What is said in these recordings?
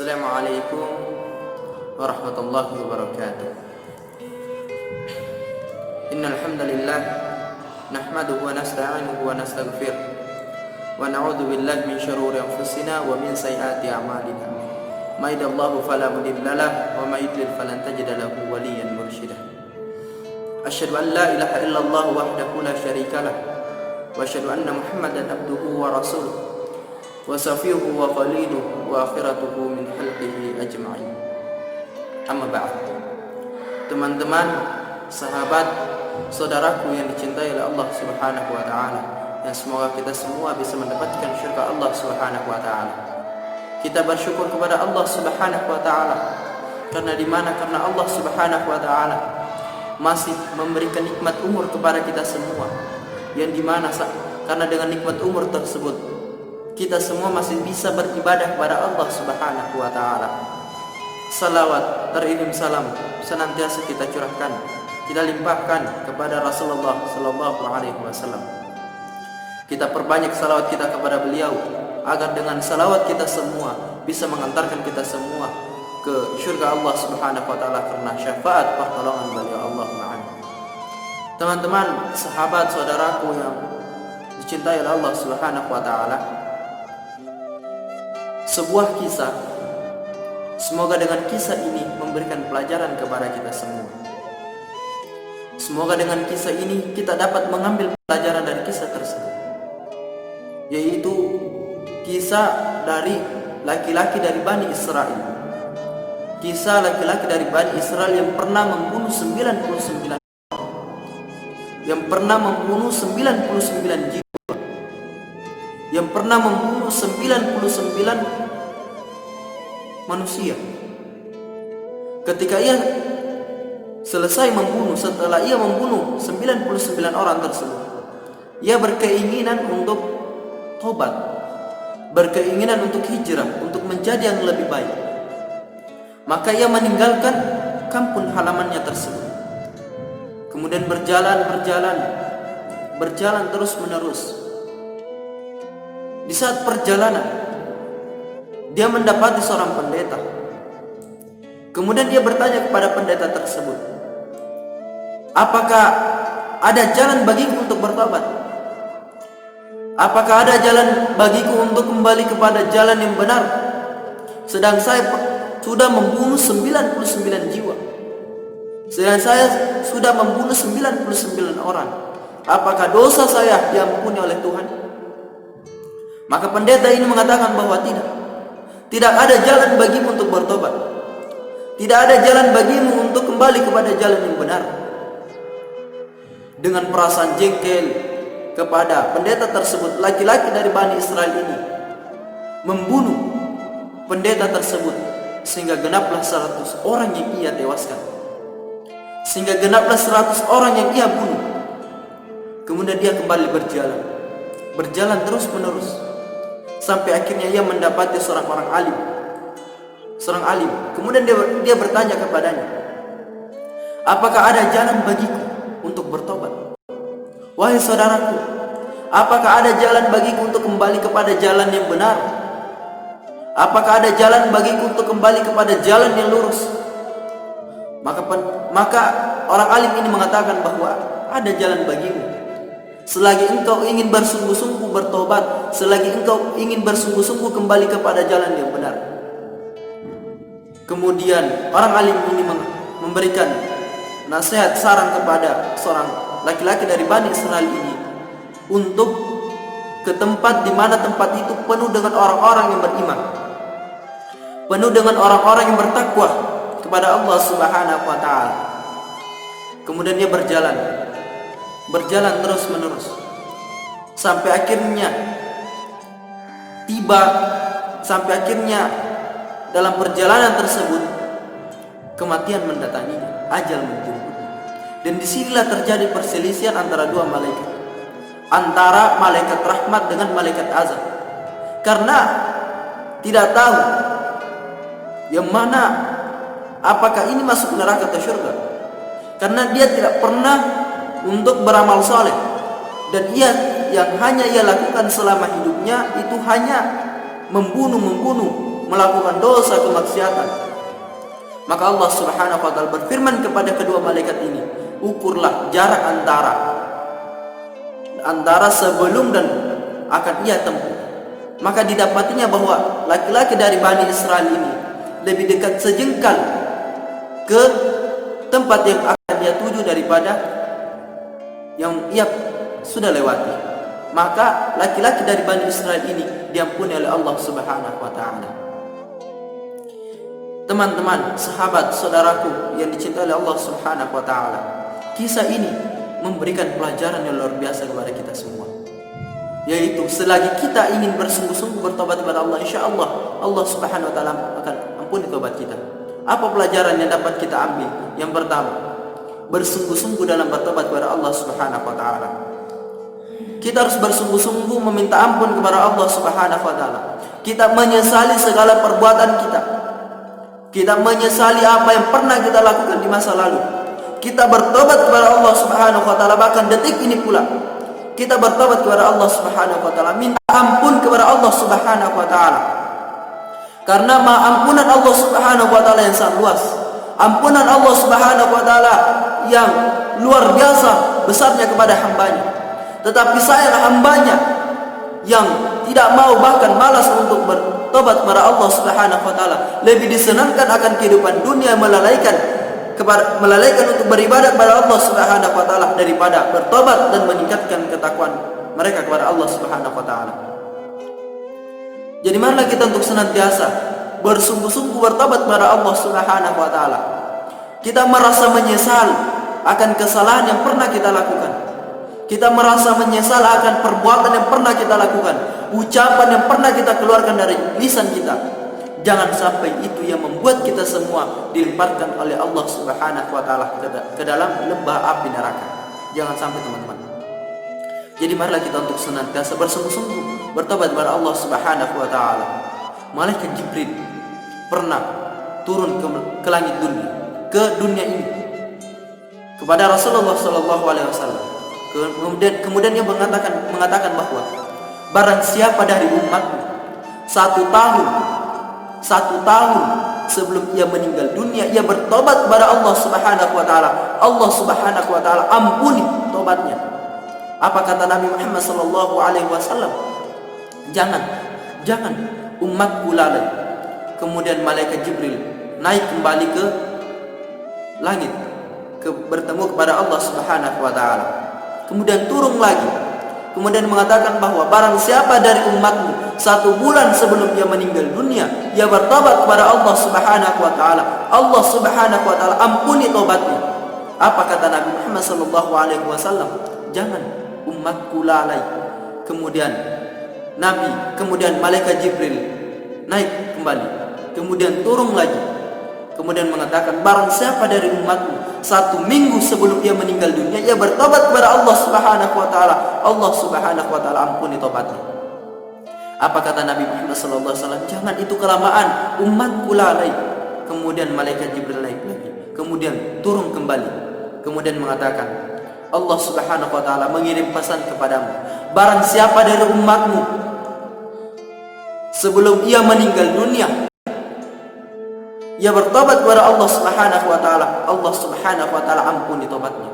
Assalamualaikum warahmatullahi wabarakatuh. Innal hamdalillah nahmaduhu wa nasta'inuhu wa nastaghfiruh wa na'udzu billahi min shururi anfusina wa min sayyiati a'malina. May yahdihillahu fala mudilla lahu wa may yudlil falan tajida lahu waliyyan mursyida. Asyhadu an la ilaha illallah wahdahu la syarika lah wa asyhadu anna Muhammadan abduhu wa rasuluh wa safiuhu wa khaliluhu wa akhiratuhu min khalqihi ajma'in. Amma ba'd. Teman-teman, sahabat, saudaraku yang dicintai oleh Allah Subhanahu wa taala, yang semoga kita semua bisa mendapatkan syurga Allah Subhanahu wa taala. Kita bersyukur kepada Allah Subhanahu wa taala karena Allah Subhanahu wa taala masih memberikan nikmat umur kepada kita semua, yang dimana karena dengan nikmat umur tersebut kita semua masih bisa beribadah kepada Allah Subhanahu wa taala. Salawat, teririm salam senantiasa kita curahkan, kita limpahkan kepada Rasulullah sallallahu alaihi wasallam. Kita perbanyak salawat kita kepada beliau agar dengan salawat kita semua bisa mengantarkan kita semua ke surga Allah Subhanahu wa taala karena syafaat pertolongan beliau Allahumma amin. Teman-teman, sahabat, saudaraku yang dicintai oleh Allah Subhanahu wa taala, sebuah kisah, semoga dengan kisah ini memberikan pelajaran kepada kita semua. Semoga dengan kisah ini kita dapat mengambil pelajaran dari kisah tersebut, yaitu kisah dari laki-laki dari Bani Israel. Kisah laki-laki dari Bani Israel yang pernah membunuh 99 orang, yang pernah membunuh 99 jiwa, yang pernah membunuh 99 manusia. Ketika ia selesai membunuh, setelah ia membunuh 99 orang tersebut, ia berkeinginan untuk tobat, berkeinginan untuk hijrah, untuk menjadi yang lebih baik. Maka ia meninggalkan kampung halamannya tersebut, kemudian berjalan terus menerus. Di saat perjalanan, dia mendapati seorang pendeta. Kemudian dia bertanya kepada pendeta tersebut, "Apakah ada jalan bagiku untuk bertobat? Apakah ada jalan bagiku untuk kembali kepada jalan yang benar? Sedang saya sudah membunuh 99 jiwa. Sedang saya sudah membunuh 99 orang. Apakah dosa saya diampuni oleh Tuhan?" Maka pendeta ini mengatakan bahwa tidak ada jalan bagimu untuk bertobat. Tidak ada jalan bagimu untuk kembali kepada jalan yang benar. Dengan perasaan jengkel kepada pendeta tersebut, laki-laki dari Bani Israel ini membunuh pendeta tersebut sehingga genaplah 100 orang yang ia tewaskan, sehingga genaplah 100 orang yang ia bunuh. Kemudian dia kembali berjalan terus menerus, sampai akhirnya ia mendapati seorang alim. Kemudian dia bertanya kepadanya, "Apakah ada jalan bagiku untuk bertobat? Wahai saudaraku, apakah ada jalan bagiku untuk kembali kepada jalan yang benar? Apakah ada jalan bagiku untuk kembali kepada jalan yang lurus?" Maka orang alim ini mengatakan bahwa ada jalan bagimu. Selagi engkau ingin bersungguh-sungguh bertobat, selagi engkau ingin bersungguh-sungguh kembali kepada jalan yang benar. Kemudian orang alim ini memberikan nasihat, saran kepada seorang laki-laki dari Bani Israel ini untuk ke tempat di mana tempat itu penuh dengan orang-orang yang beriman, penuh dengan orang-orang yang bertakwa kepada Allah Subhanahu wa taala. Kemudian dia berjalan terus menerus sampai akhirnya dalam perjalanan tersebut kematian mendatanginya, ajal menjemputnya. Dan disinilah terjadi perselisihan antara dua malaikat, antara malaikat rahmat dengan malaikat azab, karena tidak tahu yang mana, apakah ini masuk neraka atau surga. Karena dia tidak pernah untuk beramal saleh, dan yang hanya ia lakukan selama hidupnya itu hanya membunuh, melakukan dosa kemaksiatan. Maka Allah Subhanahu wa taala berfirman kepada kedua malaikat ini, ukurlah jarak antara sebelum dan akan ia tempuh. Maka didapatinya bahwa laki-laki dari Bani Israel ini lebih dekat sejengkal ke tempat yang akan dia tuju daripada yang ia sudah lewati. Maka laki-laki dari Bani Israel ini diampuni oleh Allah Subhanahu wa taala. Teman-teman, sahabat, saudaraku yang dicintai oleh Allah Subhanahu wa taala, kisah ini memberikan pelajaran yang luar biasa kepada kita semua, yaitu selagi kita ingin bersungguh-sungguh bertobat kepada Allah, insyaallah Allah Subhanahu wa taala akan ampuni tobat kita. Apa pelajaran yang dapat kita ambil? Yang pertama, bersungguh-sungguh dalam bertobat kepada Allah Subhanahu wa taala. Kita harus bersungguh-sungguh meminta ampun kepada Allah Subhanahu wa taala. Kita menyesali segala perbuatan kita. Kita menyesali apa yang pernah kita lakukan di masa lalu. Kita bertobat kepada Allah Subhanahu wa taala, bahkan detik ini pula kita bertobat kepada Allah Subhanahu wa taala, minta ampun kepada Allah Subhanahu wa taala. Karena ampunan Allah Subhanahu wa taala yang sangat luas. Ampunan Allah Subhanahu wa taala yang luar biasa besarnya kepada hambanya. Tetapi sayang hambanya yang tidak mau, bahkan malas untuk bertobat kepada Allah Subhanahu wa taala, lebih disenangkan akan kehidupan dunia, melalaikan untuk beribadat kepada Allah Subhanahu wa taala daripada bertobat dan meningkatkan ketakwaan mereka kepada Allah Subhanahu wa taala. Jadi marilah kita untuk senantiasa bersungguh-sungguh bertobat kepada Allah Subhanahu wa taala. Kita merasa menyesal akan kesalahan yang pernah kita lakukan. Kita merasa menyesal akan perbuatan yang pernah kita lakukan, ucapan yang pernah kita keluarkan dari lisan kita. Jangan sampai itu yang membuat kita semua dilemparkan oleh Allah Subhanahu wa taala ke dalam lembah api neraka. Jangan sampai, teman-teman. Jadi marilah kita untuk senantiasa bersungguh-sungguh bertobat kepada Allah Subhanahu wa taala. Malaikat Jibril pernah turun ke langit dunia, ke dunia ini, kepada Rasulullah sallallahu alaihi wasallam. Kemudian dia mengatakan bahwa barang siapa dari umatmu satu tahun sebelum ia meninggal dunia, ia bertobat kepada Allah Subhanahu wa taala, Allah Subhanahu wa taala ampuni tobatnya. Apa kata Nabi Muhammad sallallahu alaihi wasallam? Jangan umatku lalai. Kemudian malaikat Jibril naik kembali ke langit, bertemu kepada Allah Subhanahu wa taala. Kemudian turun lagi. Kemudian mengatakan bahwa barang siapa dari umatmu 1 bulan sebelum ia meninggal dunia, ia bertobat kepada Allah Subhanahu wa taala, Allah Subhanahu wa taala ampuni tobatnya. Apa kata Nabi Muhammad sallallahu alaihi wasallam? Jangan umatku lalai. Kemudian malaikat Jibril naik kembali. Kemudian turun lagi. Kemudian mengatakan barang siapa dari umatmu 1 minggu sebelum ia meninggal dunia, ia bertobat kepada Allah Subhanahu wa taala, Allah Subhanahu wa taala ampuni tobatnya. Apa kata Nabi Muhammad sallallahu alaihi wasallam? Jangan, itu kelamaan, umatku lalai. Kemudian malaikat Jibril naik lagi. Kemudian turun kembali. Kemudian mengatakan Allah Subhanahu wa taala mengirim pesan kepadamu, barang siapa dari umatmu sebelum ia meninggal dunia, ia bertobat kepada Allah Subhanahu wa taala, Allah Subhanahu wa taala ampuni tobatnya.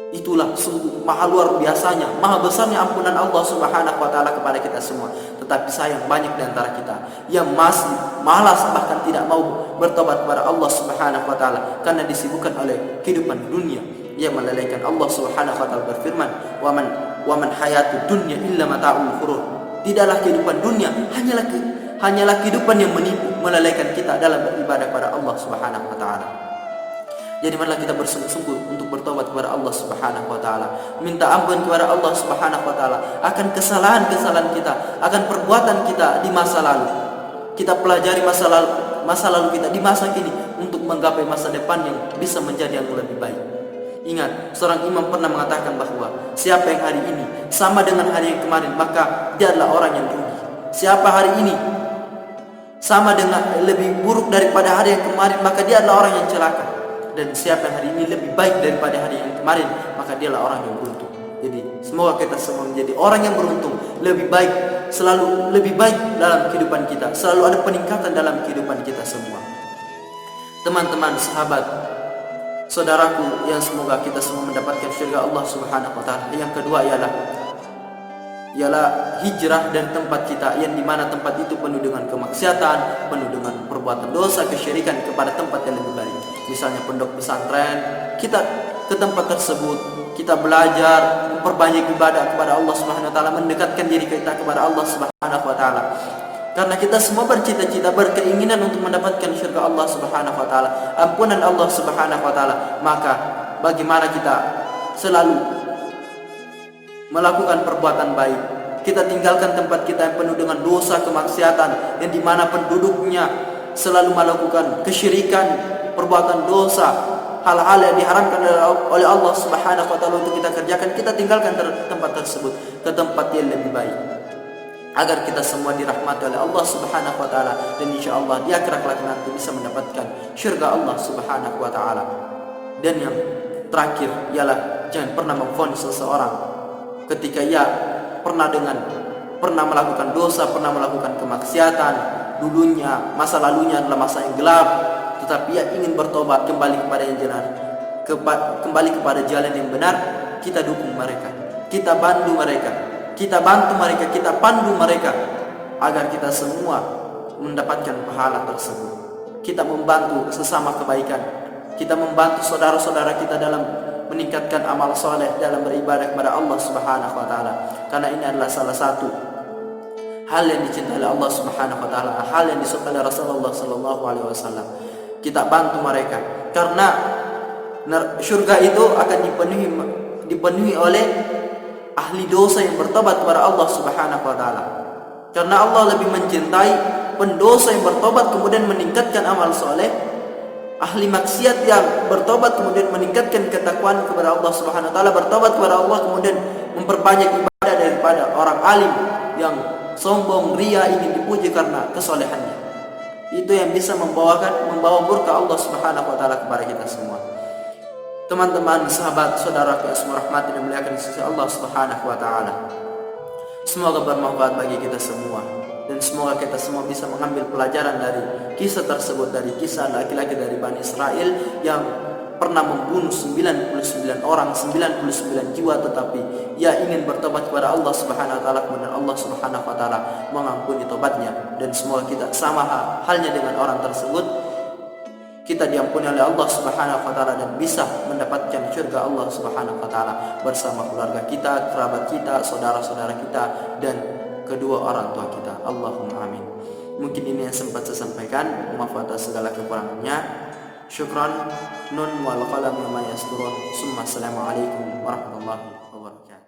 Itulah sungguh maha luar biasanya, maha besarnya ampunan Allah Subhanahu wa taala kepada kita semua. Tetapi sayang banyak di antara kita yang masih malas, bahkan tidak mau bertobat kepada Allah Subhanahu wa taala karena disibukkan oleh kehidupan dunia yang melalaikan. Allah Subhanahu wa taala berfirman, "Wa man hayatud dunya illa mata'ul ghurur." Tidaklah kehidupan dunia hanyalah kehidupan yang menipu, melalaikan kita dalam beribadah kepada Allah Subhanahu wa taala. Jadi marilah kita bersungguh-sungguh untuk bertobat kepada Allah Subhanahu wa taala, minta ampun kepada Allah Subhanahu wa taala akan kesalahan-kesalahan kita, akan perbuatan kita di masa lalu. Kita pelajari masa lalu kita di masa kini untuk menggapai masa depan yang bisa menjadi yang lebih baik. Ingat, seorang imam pernah mengatakan bahwa siapa yang hari ini sama dengan hari yang kemarin, maka dia adalah orang yang rugi. Siapa hari ini sama dengan lebih buruk daripada hari yang kemarin, maka dia adalah orang yang celaka. Dan siapa yang hari ini lebih baik daripada hari yang kemarin, maka dia adalah orang yang beruntung. Jadi semoga kita semua menjadi orang yang beruntung, lebih baik selalu lebih baik dalam kehidupan kita, selalu ada peningkatan dalam kehidupan kita semua. Teman-teman, sahabat, saudaraku yang semoga kita semua mendapatkan syurga Allah Subhanahu wa taala. Yang kedua ialah hijrah dari tempat kita, yang dimana tempat itu penuh dengan kemaksiatan, penuh dengan perbuatan dosa, kesyirikan, kepada tempat yang lebih baik. Misalnya pondok pesantren, kita ke tempat tersebut, kita belajar, memperbanyak ibadah kepada Allah Subhanahu wa taala, mendekatkan diri kita kepada Allah Subhanahu wa taala. Karena kita semua bercita-cita, berkeinginan untuk mendapatkan syurga Allah Subhanahu wa taala, ampunan Allah Subhanahu wa taala, maka bagaimana kita selalu melakukan perbuatan baik. Kita tinggalkan tempat kita yang penuh dengan dosa, kemaksiatan, yang dimana penduduknya selalu melakukan kesyirikan, perbuatan dosa, hal-hal yang diharamkan oleh Allah Subhanahu wa taala untuk kita kerjakan. Kita tinggalkan tempat tersebut ke tempat yang lebih baik, agar kita semua dirahmati oleh Allah Subhanahu wa taala, dan insyaallah di akhirat kelak nanti bisa mendapatkan syurga Allah Subhanahu wa taala. Dan yang terakhir ialah jangan pernah memvonis seseorang ketika ia pernah melakukan dosa, pernah melakukan kemaksiatan. Dulunya, masa lalunya adalah masa yang gelap, tetapi ia ingin bertobat, kembali kepada yang benar, kembali kepada jalan yang benar. Kita dukung mereka, kita bantu mereka, kita pandu mereka, agar kita semua mendapatkan pahala tersebut. Kita membantu sesama kebaikan, kita membantu saudara-saudara kita dalam meningkatkan amal soleh, dalam beribadah kepada Allah Subhanahu wa taala. Karena ini adalah salah satu hal yang dicintai oleh Allah Subhanahu wa taala, hal yang disukai oleh Rasulullah sallallahu alaihi wasallam. Kita bantu mereka, karena syurga itu akan dipenuhi oleh ahli dosa yang bertobat kepada Allah Subhanahu wa taala. Karena Allah lebih mencintai pendosa yang bertobat kemudian meningkatkan amal soleh, ahli maksiat yang bertobat kemudian meningkatkan ketakwaan kepada Allah Subhanahu wa taala, bertobat kepada Allah kemudian memperbanyak ibadah, daripada orang alim yang sombong, ria, ingin dipuji karena kesolehannya. Itu yang bisa membawa murka Allah Subhanahu wa taala kepada kita semua. Teman-teman, sahabat, saudara yang semua rahmati dan muliakan sisi Allah Subhanahu wa taala, semoga bermanfaat bagi kita semua, dan semoga kita semua bisa mengambil pelajaran dari kisah tersebut, dari kisah laki-laki dari Bani Israel yang pernah membunuh 99 orang, 99 jiwa, tetapi ia ingin bertobat kepada Allah Subhanahu wa taala, kemudian Allah Subhanahu wa taala mengampuni tobatnya. Dan semoga kita sama halnya dengan orang tersebut, kita diampuni oleh Allah Subhanahu wa taala dan bisa mendapatkan syurga Allah Subhanahu wa taala bersama keluarga kita, kerabat kita, saudara-saudara kita, dan kedua orang tua kita. Allahumma amin. Mungkin ini yang sempat saya sampaikan. Maaf atas segala kekurangannya. Syukran. Nun wal qalam ma yasturun. Assalamualaikum warahmatullahi wabarakatuh.